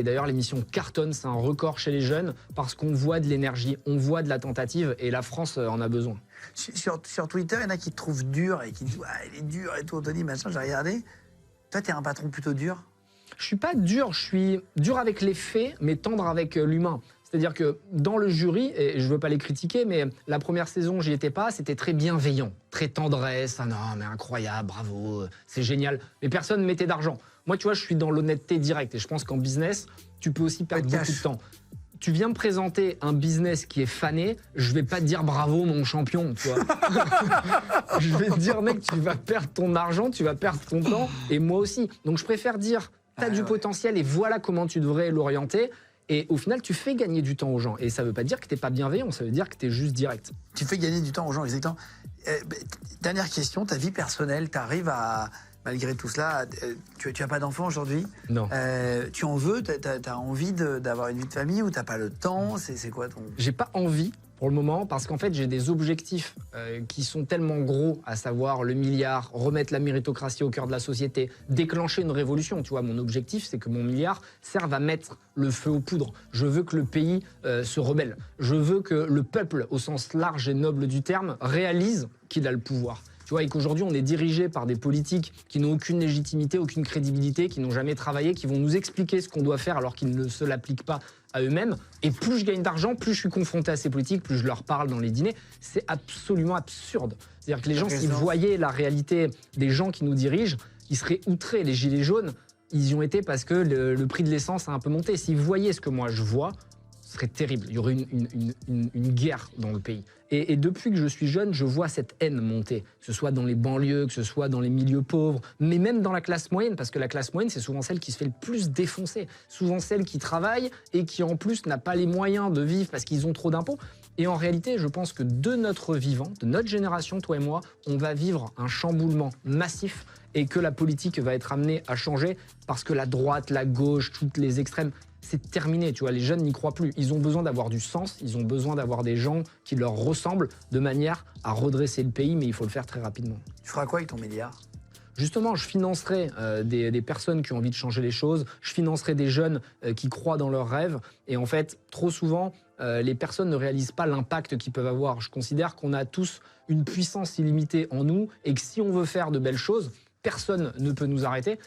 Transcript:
Et d'ailleurs, l'émission cartonne, c'est un record chez les jeunes parce qu'on voit de l'énergie, on voit de la tentative et la France en a besoin. Sur Twitter, il y en a qui te trouvent dur et qui disent il est dur et tout, Anthony, machin, j'ai regardé. Toi, t'es un patron plutôt dur. Je suis pas dur, je suis dur avec les faits, mais tendre avec l'humain. C'est-à-dire que dans le jury, et je veux pas les critiquer, mais la première saison, j'y étais pas, c'était très bienveillant, très tendresse, ah non, mais incroyable, bravo, c'est génial. Mais personne ne mettait d'argent. Moi, tu vois, je suis dans l'honnêteté directe et je pense qu'en business, tu peux aussi perdre beaucoup de temps. Tu viens me présenter un business qui est fané, je vais pas te dire bravo mon champion, tu vois. Je vais te dire mec, tu vas perdre ton argent, tu vas perdre ton temps et moi aussi. Donc je préfère dire t'as du potentiel et voilà comment tu devrais l'orienter. Et au final, tu fais gagner du temps aux gens. Et ça veut pas dire que t'es pas bienveillant, ça veut dire que t'es juste direct. Tu fais gagner du temps aux gens, exactement. Dernière question, ta vie personnelle, t'arrives à... Malgré tout cela, tu as pas d'enfant aujourd'hui? Non. Tu en veux? T'as envie d'avoir une vie de famille ou t'as pas le temps? C'est quoi ton... J'ai pas envie pour le moment parce qu'en fait j'ai des objectifs qui sont tellement gros, à savoir le milliard, remettre la méritocratie au cœur de la société, déclencher une révolution. Tu vois, mon objectif c'est que mon milliard serve à mettre le feu aux poudres. Je veux que le pays se rebelle. Je veux que le peuple, au sens large et noble du terme, réalise qu'il a le pouvoir. Tu vois, et qu'aujourd'hui, on est dirigé par des politiques qui n'ont aucune légitimité, aucune crédibilité, qui n'ont jamais travaillé, qui vont nous expliquer ce qu'on doit faire alors qu'ils ne se l'appliquent pas à eux-mêmes. Et plus je gagne d'argent, plus je suis confronté à ces politiques, plus je leur parle dans les dîners. C'est absolument absurde. C'est-à-dire que les gens, s'ils voyaient la réalité des gens qui nous dirigent, ils seraient outrés. Les gilets jaunes, ils y ont été parce que le prix de l'essence a un peu monté. S'ils voyaient ce que moi je vois, ce serait terrible. Il y aurait une guerre dans le pays. Et depuis que je suis jeune, je vois cette haine monter, que ce soit dans les banlieues, que ce soit dans les milieux pauvres, mais même dans la classe moyenne, parce que la classe moyenne, c'est souvent celle qui se fait le plus défoncer, souvent celle qui travaille et qui en plus n'a pas les moyens de vivre parce qu'ils ont trop d'impôts. Et en réalité, je pense que de notre vivant, de notre génération, toi et moi, on va vivre un chamboulement massif et que la politique va être amenée à changer parce que la droite, la gauche, toutes les extrêmes, c'est terminé, tu vois, les jeunes n'y croient plus. Ils ont besoin d'avoir du sens, ils ont besoin d'avoir des gens qui leur ressemblent de manière à redresser le pays, mais il faut le faire très rapidement. Tu feras quoi avec ton milliard? Justement, je financerai des personnes qui ont envie de changer les choses, je financerai des jeunes qui croient dans leurs rêves, et en fait, trop souvent, les personnes ne réalisent pas l'impact qu'ils peuvent avoir. Je considère qu'on a tous une puissance illimitée en nous, et que si on veut faire de belles choses, personne ne peut nous arrêter.